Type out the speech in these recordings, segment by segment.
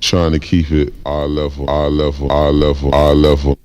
Trying to keep it eye level, eye level, eye level, eye level.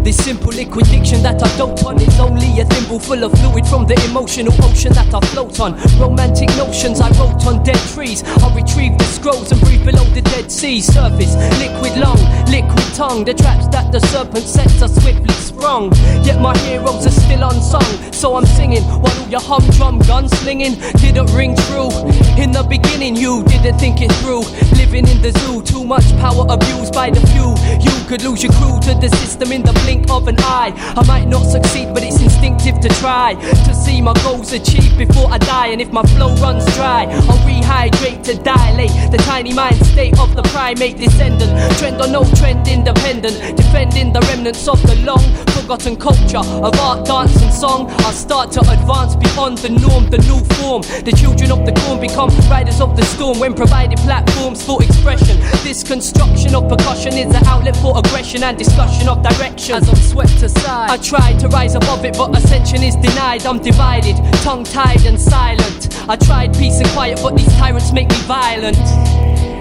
This simple liquid diction that I dote on is only a thimble full of fluid from the emotional ocean that I float on. Romantic notions I wrote on dead trees. I retrieve the scrolls and breathe below the Dead Sea surface. Liquid lung, liquid tongue. The traps that the serpent sets are swiftly sprung. Yet my heroes are still unsung, so I'm singing while all your humdrum gunslinging didn't ring true. In the beginning you didn't think it through. Living in the zoo, too much power abused by the few. You could lose your crew to the system in the blink of an eye. I might not succeed, but it's instinctive to try to see my goals achieved before I die. And if my flow runs dry, I'll rehydrate to dilate the tiny mind state of the primate descendant. Trend or no trend independent, defending the remnants of the long forgotten culture of art, dance and song. I start to advance beyond the norm, the new form. The children of the corn become riders of the storm when provided platforms for expression. This construction of percussion is an outlet for aggression and discussion of direction. As I'm swept aside, I try to rise above it, but ascension is denied. I'm divided, tongue-tied and silent. I tried peace and quiet, but these tyrants make me violent.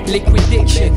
Liquid diction.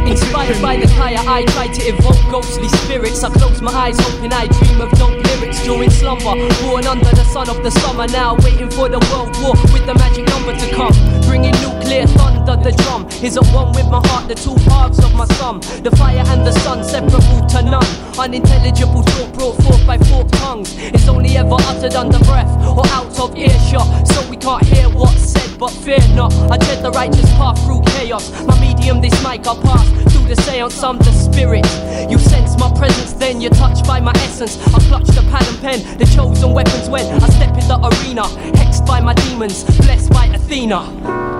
Inspired by the Kaya, I try to evoke ghostly spirits. I close my eyes hoping I dream of dope lyrics during slumber. Born under the sun of the summer now, waiting for the world war with the magic number to come. Bringing nuclear thunder, the drum is at one with my heart, the two halves of my sum. The fire and the sun, separable to none. Unintelligible talk brought forth by forked tongues. It's only ever uttered under breath or out of earshot, so we can't hear what's said, but fear not. I tread the righteous path through chaos. My medium, this mic, I pass through the seance, I'm the spirit. You sense my presence, then you're touched by my essence. I clutch the pad and pen, the chosen weapons when I step in the arena. Hexed by my demons, blessed by Athena.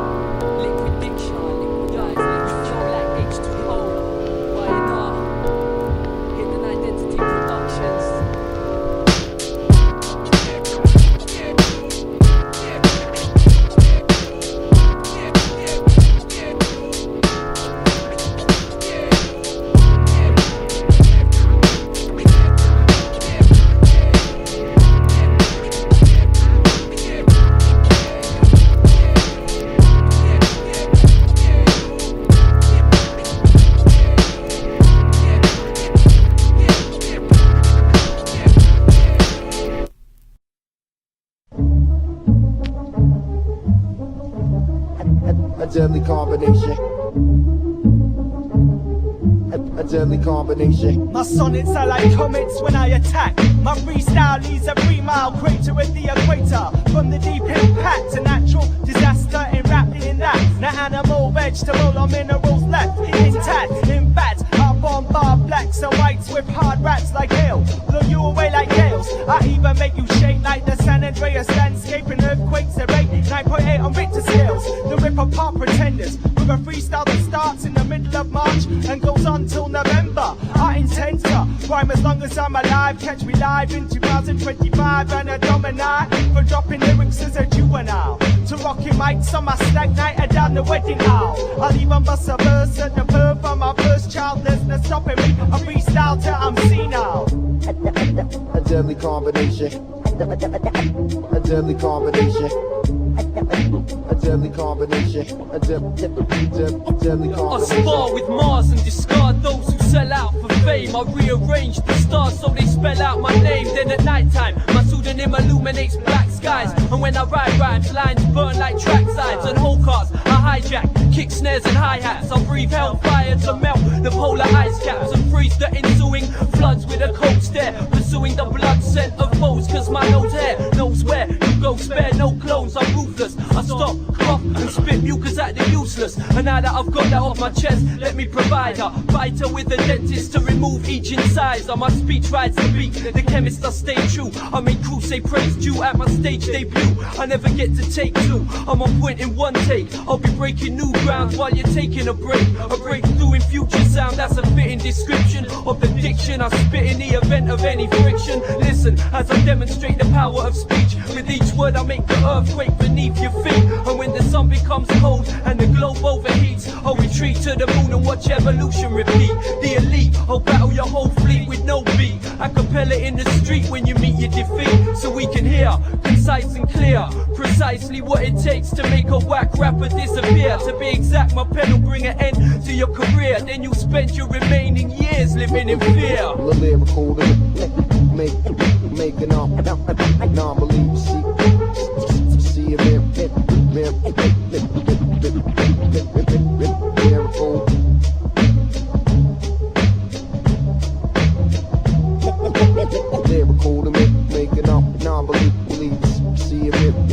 Deadly combination. A deadly combination. My sonnets are like comets when I attack. My freestyle leaves a 3-mile crater at the equator. From the deep impact to natural disaster in rapping in that. Now animal, vegetable or minerals left intact. In fact, I bombard blacks and whites with hard raps like hail. Blow you away like gales. I even make you shake like the San Andreas landscape and earthquakes that rate 9.8 on Richter scales. The rip apart pretenders with a freestyle that starts in the middle of March and goes on till November. I intend to rhyme as long as I'm alive. Catch me live in 2025 and a domini for dropping lyrics as a juvenile. To rocking mics on my stag night and down the wedding aisle. I'll even bust a verse at the birth of my first child. There's no stopping me. I freestyle till I'm senile. A deadly combination. A deadly combination. A deadly combination. A deadly combination. I spar with Mars and discard those who sell out for fame. I rearrange the stars so they spell out my name. Then at night time, my pseudonym illuminates black skies. And when I write rhymes, lines burn like track signs. And whole cars I hijack, kick snares and hi-hats. I breathe hellfire to melt the polar ice caps and freeze the ensuing floods with a cold stare. Pursuing the blood scent of foes, cause my nose hair knows where you go, spare no clones. I'm ruthless. I stop, cough and spit mucus at the useless. And now that I've got that off my chest, let me provide a fighter with a dentist to remove each incisor. My speech rides the beat, the chemist I stay true. I make crews say praise due at my stage debut. I never get to take two, I'm on point in one take. I'll be breaking new ground while you're taking a break. A breakthrough in future sound, that's a fitting description of the diction I spit in the event of any friction. Listen as I demonstrate the power of speech. With each word I make the earthquake beneath your feet. And when the sun becomes cold and the globe overheats, I'll retreat to the moon and watch evolution repeat. The elite, I'll battle your whole fleet with no beat. A cappella in the street when you meet your defeat. So we can hear, concise and clear, precisely what it takes to make a whack rapper disappear. To be exact, my pen will bring an end to your career. Then you'll spend your remaining years living in fear. Lyrical, making up non-believers see a miracle. Lyrical to making up non-believers see a miracle.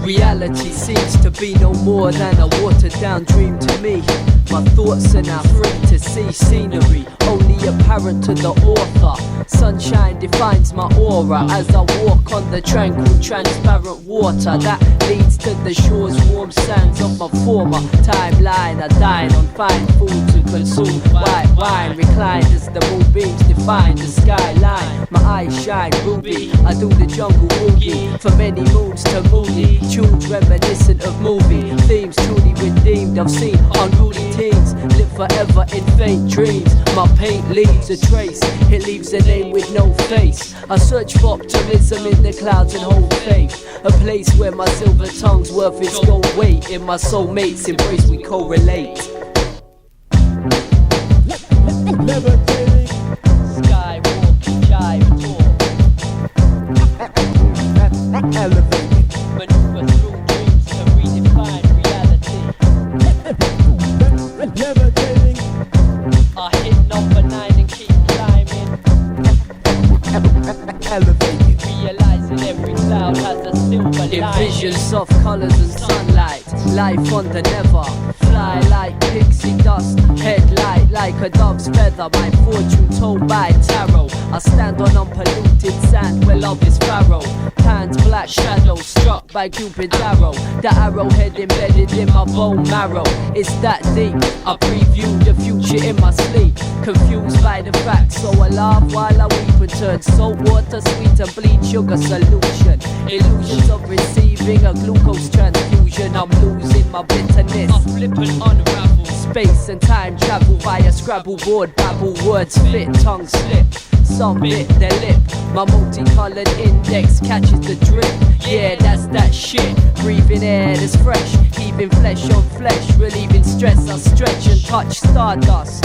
Reality seems to be no more than a watered down dream to me. My thoughts are now free to see scenery, only apparent to the author. Sunshine defines my aura as I walk on the tranquil, transparent water that leads to the shore's warm sands of my former timeline. I dine on fine food to consume, white wine reclined as the moonbeams define the skyline. My eyes shine ruby, I do the jungle boogie for many moons to moody tunes reminiscent of movie themes truly redeemed. I've seen unruly teens live forever in faint dreams. My paint leaves a trace, it leaves a name with no face. I search for optimism in the clouds and hold faith. A place where my silver tongue's worth its gold weight. In my soulmate's embrace we correlate. Levitating, Skywalking, jive talk, elevating, maneuver through dreams to redefine reality. levitating, I hit number 9 and keep climbing, elevating. realizing every cloud has a silver lining. Envision soft colours and sunlight, life on the never. Fly like pixie dust, headlight like a dove's feather. My fortune told by tarot. I stand on unpolluted sand where love is pharaoh. Hands black shadows struck by Cupid's arrow. The arrowhead embedded in my bone marrow. It's that deep, I preview the future in my sleep. Confused by the facts, so I laugh while I weep and turn salt water sweet and bleed sugar solution. Illusions of receiving a glucose transfusion. I'm losing my bitterness. I flip and unravel. Space and time travel via Scrabble board. Babble words fit, tongue slip. Some bit their lip. My multicolored index catches the drip. Yeah, that's that shit. Breathing air that's fresh, heaving flesh on flesh, relieving stress. I stretch and touch stardust.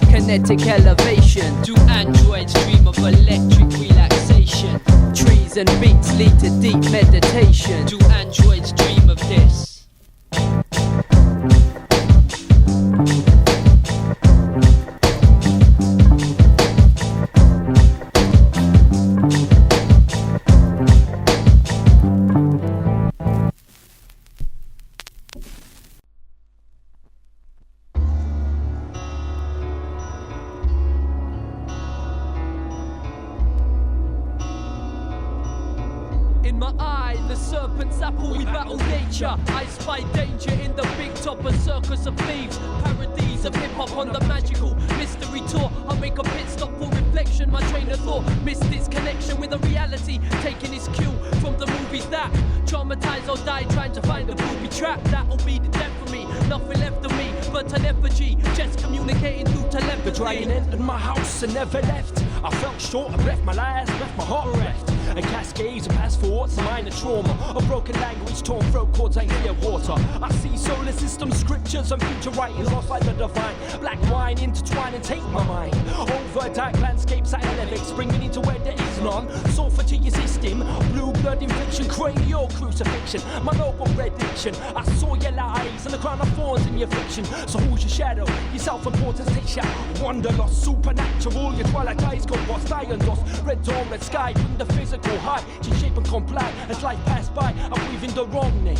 Kinetic elevation. Do androids dream of electric relaxation? Trees and beats lead to deep meditation. Do androids dream of this? In my eye, the serpent's apple, we battle nature. I spy danger in the big top, a circus of thieves. Parodies of hip-hop on the magical mystery tour. I'll make a pit stop for reflection, my train of thought missed its connection with a reality, taking its cue from the movies that traumatize or die, trying to find a booby trap. That'll be the death for me, nothing left of me but an effigy, just communicating through telepathy. The dragon entered my house and never left. I felt short, I left my last, left my heart bereft. And cascades of past thoughts, minor trauma. A broken language, torn throat cords, ain't clear water. I see solar system scriptures and future writings lost like the divine. Black wine intertwine and take my mind over dark landscapes that elevates, bringing into where there is none. Sulfur to your system, blue blood infliction, cranial crucifixion. My noble prediction, I saw your lies and the crown of thorns in your fiction. So who's your shadow? Your self-importance takes ya. Wanderlust, supernatural, your twilight eyes go past iron dust. Red dawn, red sky, bring the physical high to shape and comply. As life passed by, I'm breathing the wrong name.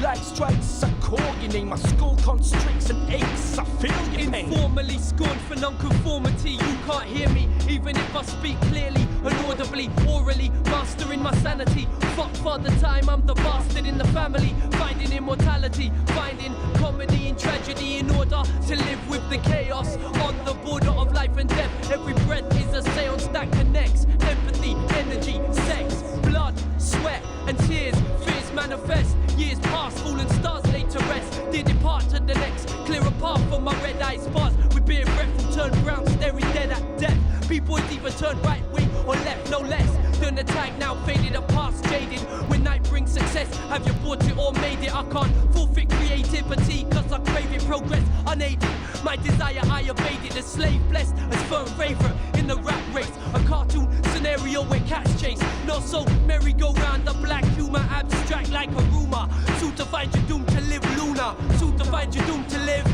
Life strikes, I call your name. My skull constricts and aches, I feel your pain. Informally scorned for non-conformity. You can't hear me, even if I speak clearly and audibly, orally, mastering my sanity. Fuck for the time, I'm the bastard in the family. Finding immortality, finding comedy and tragedy in order to live with the chaos on the border of life and death. Every breath is a seance that connects. Empathy, energy, sex, blood, sweat and tears. Fears manifest. Years pass, fallen stars laid to rest. They depart to the next. Clear a path for my red eyes sparse. With being breath turn brown, staring dead at death. People either turn right wing or left, no less than the tag now faded and past jaded. When night brings success, have you bought it or made it? I can't forfeit creativity, cause I crave it. Progress unaided, my desire I evaded. A slave blessed as firm favorite in the rap race. A cartoon scenario where cats chase. Not so merry-go-round, the black humor abstract like a rumor. Soon to find you doomed to live, Luna. Soon to find you doomed to live.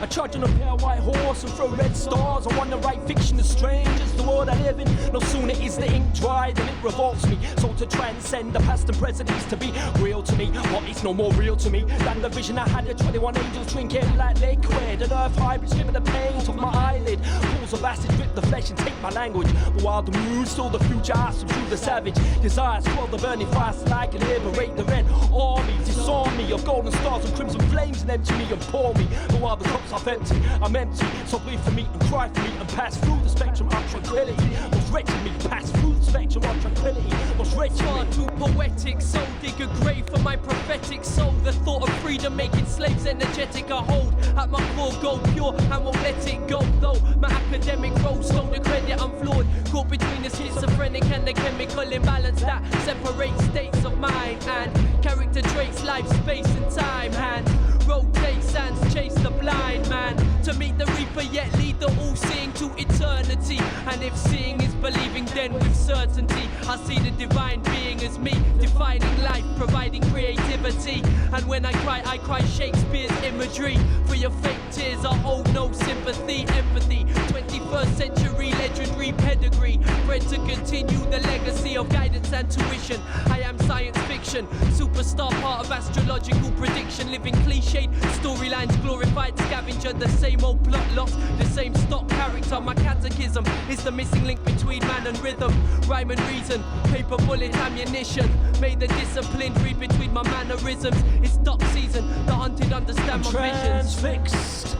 I charge on a pale white horse and throw red stars. I want to write fiction as strange as the world I live in. No sooner is the ink dry than it revolts me. So to transcend the past and present is to be real to me. What is no more real to me than the vision I had of 21 angels drinking like liquid. An earth hybrid stripping the paint off my eyelid. Pools of acid rip the flesh and take my language. But while the moon still the future, I subdue the savage. Desires swirl the burning fire so I can liberate the red army. Disarm me of golden stars and crimson flames and empty me and pour me. But while the cups are empty, I'm empty. So bleed for me and cry for me and pass through the spectrum of tranquility. Most wretched me, pass through the spectrum of tranquility. Most wretched me. Far too poetic, soul dig a grave for my prophetic soul. The thought of freedom making slaves energetic. I hold at my core, go pure and won't let it go. Though my academic role stole the credit, I'm flawed. Caught between the schizophrenic and the chemical imbalance that separates states of mind and character traits, life, space and time. And rotate sands, chase the blind man to meet the reaper, yet lead the all-seeing to eternity. eternity. And if seeing is believing, then with certainty I see the divine being as me, defining life, providing creativity. And when I cry Shakespeare's imagery. For your fake tears I hold no sympathy, empathy. 21st century legendary pedigree, bred to continue the legacy of guidance and tuition. I am science fiction, superstar, part of astrological prediction. Living cliched storylines, glorified scavenger. The same old plot lost, the same stock character. My catechism is the missing link between man and rhythm. Rhyme and reason, paper bullet ammunition. May the disciplined read between my mannerisms. It's duck season, the hunted understand my visions. Transfixed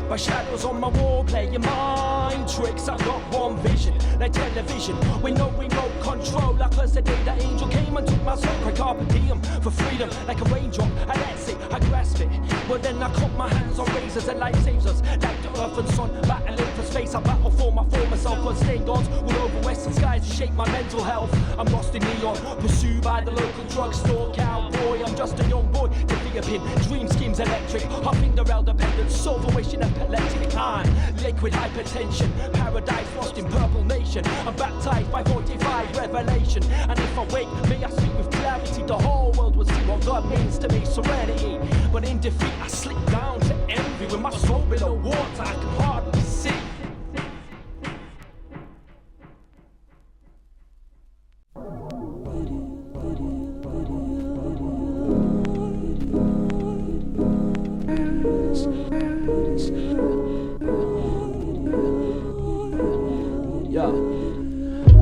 by shadows on my wall, playing mind tricks. I've got one vision, like television, with no remote control. Like a sedated angel came and took my soul. Cry carpe diem for freedom, like a raindrop. I let's it, I grasp it, but then I cut my hands on razors and life saves us. Like the earth and sun, battling for space. I battle for my former self. God stained gods all over western skies to shape my mental health. I'm lost in neon, pursued by the local drugstore cowboy. I'm just a young boy, developing dream schemes electric. Huffing the rail dependent, soul wishing epileptic. I'm liquid hypertension, paradise lost in purple nation. I'm baptized by 45 revelation. And if I wake, may I speak with clarity. The whole world will see what God means to me, serenity. But in defeat I slip down to envy. With my soul below water I can hardly see.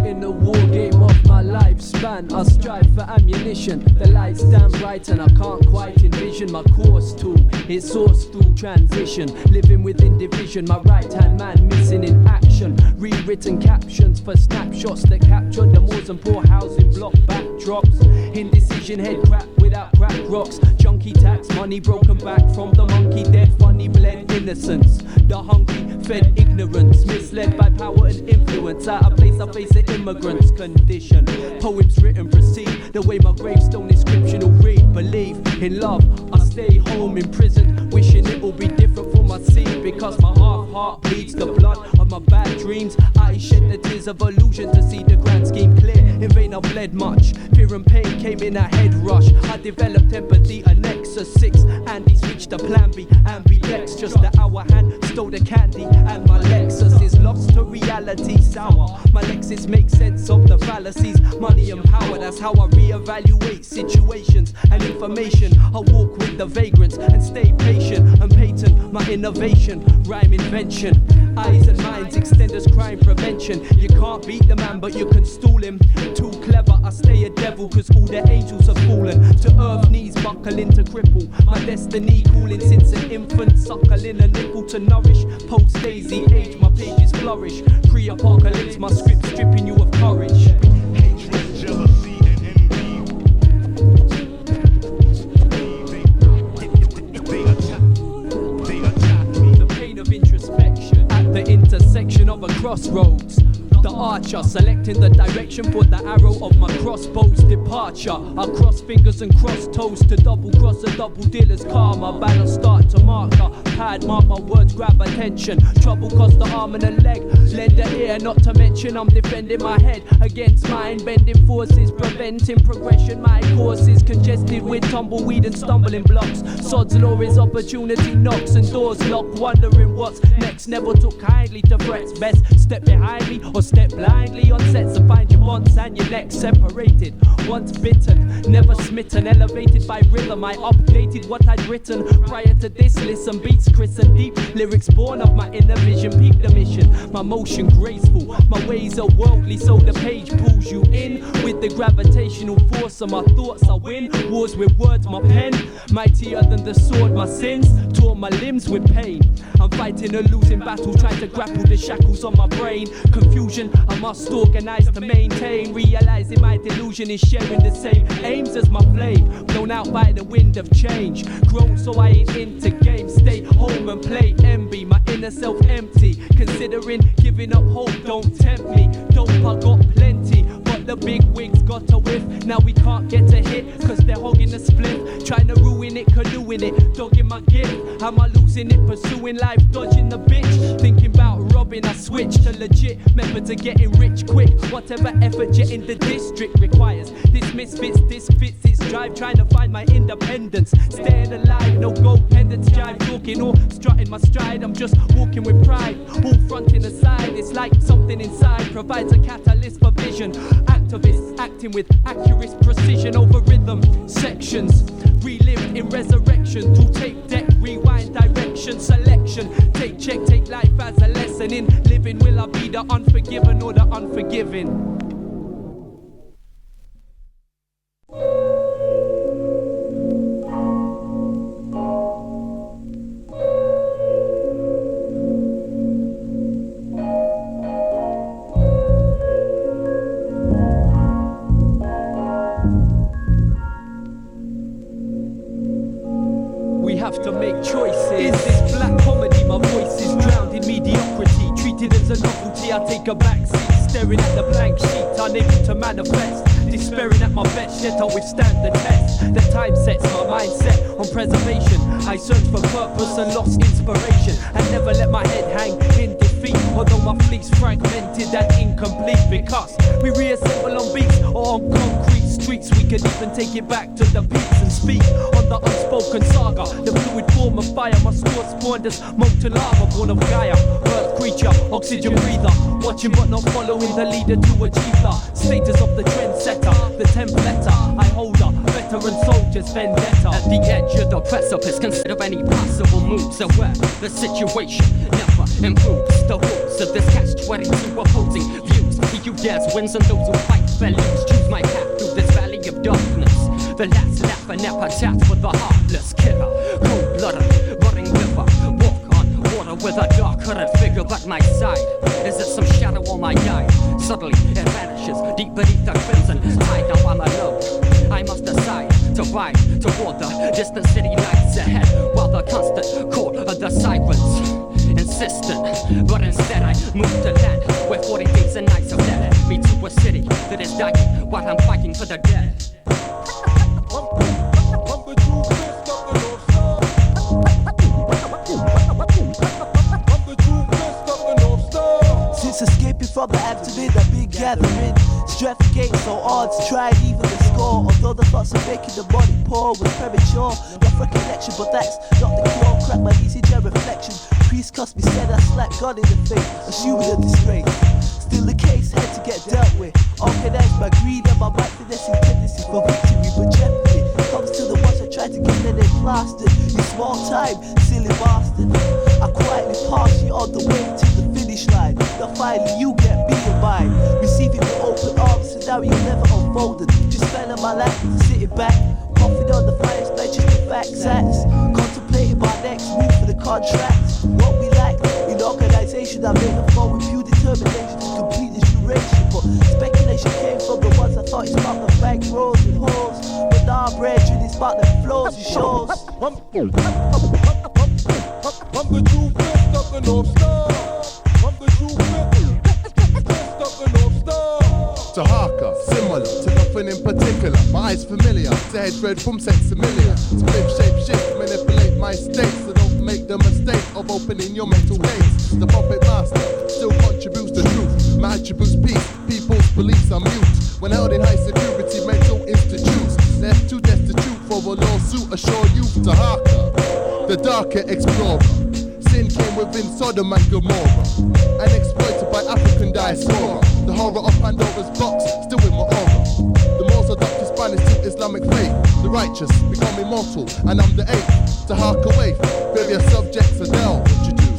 In the war game of my lifespan, I strive for ammunition. The lights damn bright and I can't quite envision my course to its source through transition. Living within division, my right hand man missing in action. Rewritten captions for snapshots that capture the moors and poor housing block backdrops. Indecision, head crap without crack rocks. Junkie tax, money broken back from the monkey. Dead funny bled innocence. The hungry fed ignorance, misled by power and influence. Out of place I face the immigrant's condition. Poems written proceed the way my gravestone inscription will read. Believe in love, I stay home imprisoned, wishing it will be different for my seed. Because my heart bleeds the blood of my bad dreams. I shed the tears of illusion to see the grand scheme clear. In vain I bled much, fear and pain came in a head rush. I developed empathy, a Nexus 6. Andy switched to plan B, ambidextrous. The hour hand stole the candy, and my Lexus is lost to reality sour. My Lexus makes sense of the fallacies. Money and power, that's how I reevaluate situations and information. I walk with the vagrants and stay patient and patent my innovation, rhyme invention. Eyes and minds extend as crime prevention. You can't beat the man but you can stall him. Too clever, I stay a devil cause all the angels have fallen. To earth knees buckling to cripple. My destiny cooling since an infant, suckling a nipple to nourish. Post daisy age, my pages flourish. Pre-apocalypse, my script stripping you of courage. Hatred, jealousy, and envy. They attack me. The pain of introspection at the intersection of a crossroads. The archer selecting the direction for the arrow of my crossbow's departure. I cross fingers and cross toes to double cross a double dealer's karma. Battle start to marker. Pad mark my words, grab attention. Trouble cost the arm and a leg. Lend a ear, not to mention I'm defending my head against mind bending forces, preventing progression. My course is congested with tumbleweed and stumbling blocks. Sod's law is opportunity knocks and doors lock. Wondering what's next. Never took kindly to threats. Best step behind me or step blindly on sets to find your bonds and your neck separated. Once bitten, never smitten, elevated by rhythm. I updated what I'd written prior to this. Listen, beats crisp and deep, lyrics born of my inner vision. Peep the mission, my motion graceful, my ways are worldly, so the page pulls you in with the gravitational force of my thoughts. I win wars with words, my pen mightier than the sword. My sins tore my limbs with pain. I'm fighting a losing battle, trying to grapple the shackles on my brain. Confusion I must organize to maintain. Realizing my delusion is sharing the same aims as my flame. Blown out by the wind of change. Grown so I ain't into games. Stay home and play MB. My inner self empty. Considering giving up hope, don't tempt me. Dope I got plenty, but the big wigs got a whiff. Now we can't get a hit, cause they're hogging the split. Trying to ruin it, canoeing it, dogging my gift. Am I losing it, pursuing life, dodging the bitch? Thinking about robbing swearing I switch to legit methods of getting rich quick. Whatever effort jet in the district requires. This misfits, this fits its drive, trying to find my independence. Staying alive, no gold pendants, jive talking or strutting my stride. I'm just walking with pride, all fronting aside. It's like something inside provides a catalyst for vision. Activists acting with accurate precision over rhythm sections. Relived in resurrection through tape deck, rewind direction, selection. Take check, take life as a lesson in living. Will I be the unforgiven or the unforgiving? Have to make choices. In this black comedy, my voice is drowned in mediocrity. Treated as a novelty, I take a backseat. Staring at the blank sheet, unable to manifest. Despairing at my best, yet I'll withstand the test. The time sets my mindset on preservation. I search for purpose and lost inspiration. I never let my head hang in defeat. Although my fleet's fragmented and incomplete. Because we reassemble on beats or on concrete streets. We could even take it back to the beats and speak on the unspoken saga. The fluid form of fire, my sword spawned as molten lava, born of Gaia. Earth creature, oxygen breather, watching but not following the leader to achieve the status of the trendsetter. The 10th letter, I hold a veteran soldier's vendetta. At the edge of the precipice, consider any possible moves. Aware the situation never improves. The rules of this catch-22 opposing views. He who dares wins and those who fight fair lose. Choose my path through this valley of darkness. The last laugh and epitaph for the heartless killer. Cold-blooded, running river. Walk on water with a dark-hooded figure by my side. Is it some shadow on my guide? Suddenly it vanishes deep beneath the crimson tide. Now I'm alone. I must decide to ride toward the distant city lights ahead, while the constant call of the sirens insistent. But instead I move to land where 40 days and nights have led me to a city that is dying while I'm fighting for the dead. Since escaping from the abdomen, I've been gathering strength against all odds, tried even the score. Although the thoughts of making the money poor was premature, rough recollection, but that's not the cure. Crack my easy jet reflection. Priest cussed me, said I slapped God in the face, assuming a disgrace. Still the case had to get dealt with. Organized by greed and my mindfulness tendency for victory, but jeopardy comes to the ones I try to get them plastered. You small time, silly bastard. I quietly pass you on the way to the finish line. Now finally you get me in mind. Receiving with open arms, scenario never unfolded. Just fell on my lap, sitting back, puffing on the finest benches with facts acts. Contemplating my next move for the contract. What we lack in organization, I made a fall with pure determination to complete this duration. But speculation came from the ones I thought it's about the bank rolls and holes. But now I'm brethren, it's about the flows and shows. I'm the true best of the North Star. I'm the true best of the North Star. To Harker, similar to nothing in particular. My eyes familiar, to head read from sensimilia. Split shape shift, manipulate my state, so don't make the mistake of opening your mental gaze. The puppet master still contributes the truth. My attributes peace, people's beliefs are mute. When held in high security mental institutes, left too destitute for a lawsuit. Assure you to Harker, the darker explorer. Sin came within Sodom and Gomorrah, and exploited by African diaspora. The horror of Pandora's box, still in my aura. The most adopted Spanish to Islamic faith. The righteous become immortal, and I'm the eighth to hark away. Various subjects are dealt.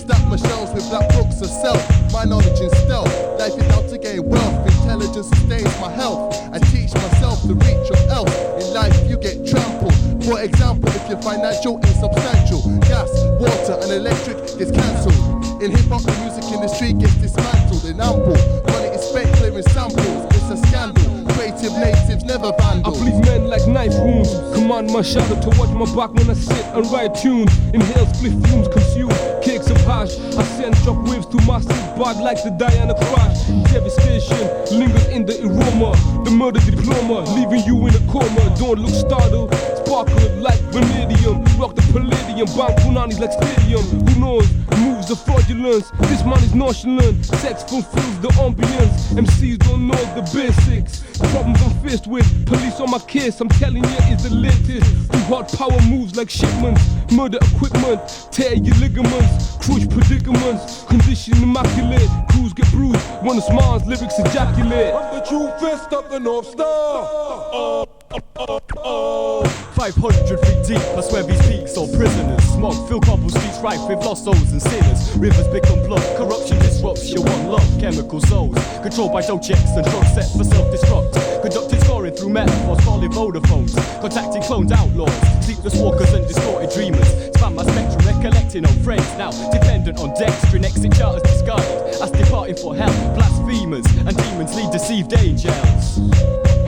Stack my shelves with black books of self. My knowledge in stealth. Life is out to gain wealth. Intelligence sustains my health. I teach myself to reach or else. In life you get trampled. For example, if your financial insubstantial, gas, water and electric gets cancelled. In hip-hop, the music industry gets dismantled in ample. Money is spent clearing samples, it's a scandal. Creative natives never vandal. I bleed men like knife wounds. Command my shadow to watch my back when I sit and write tunes. Inhale split fumes, consume cakes of hash. I send shock waves to my sleep bad like the Diana crash. Devastation lingers in the aroma. The murder diploma, leaving you in a coma. Don't look startled, sparkle like vanadium. Rock the palladium, bang punanis like stadium. Who knows, moves are fraudulent. ambulance. This man is nonchalant, sex fulfills the ambience. MCs don't know the basics. Problems I'm faced with, police on my case. I'm telling you, it's the latest. Through hard power moves like shipments, murder equipment, tear your ligaments, cruise predicaments, condition immaculate. Crews get bruised when the smiles, lyrics ejaculate. I'm the true fist of the North Star. 500 feet deep, I swear these peaks are prisoners. Smog fill cobble streets rife with lost souls and sinners. Rivers become blood, corruption disrupts your one love. Chemical souls, controlled by dough checks and drugs set for self-destruct. Conducted scoring through metaphors, calling Vodafones. Contacting cloned outlaws, sleepless walkers and distorted dreamers. Span my spectrum, recollecting on friends. Now dependent on dextrin, exit charters discarded. As departing for hell, blasphemers and demons lead deceived angels.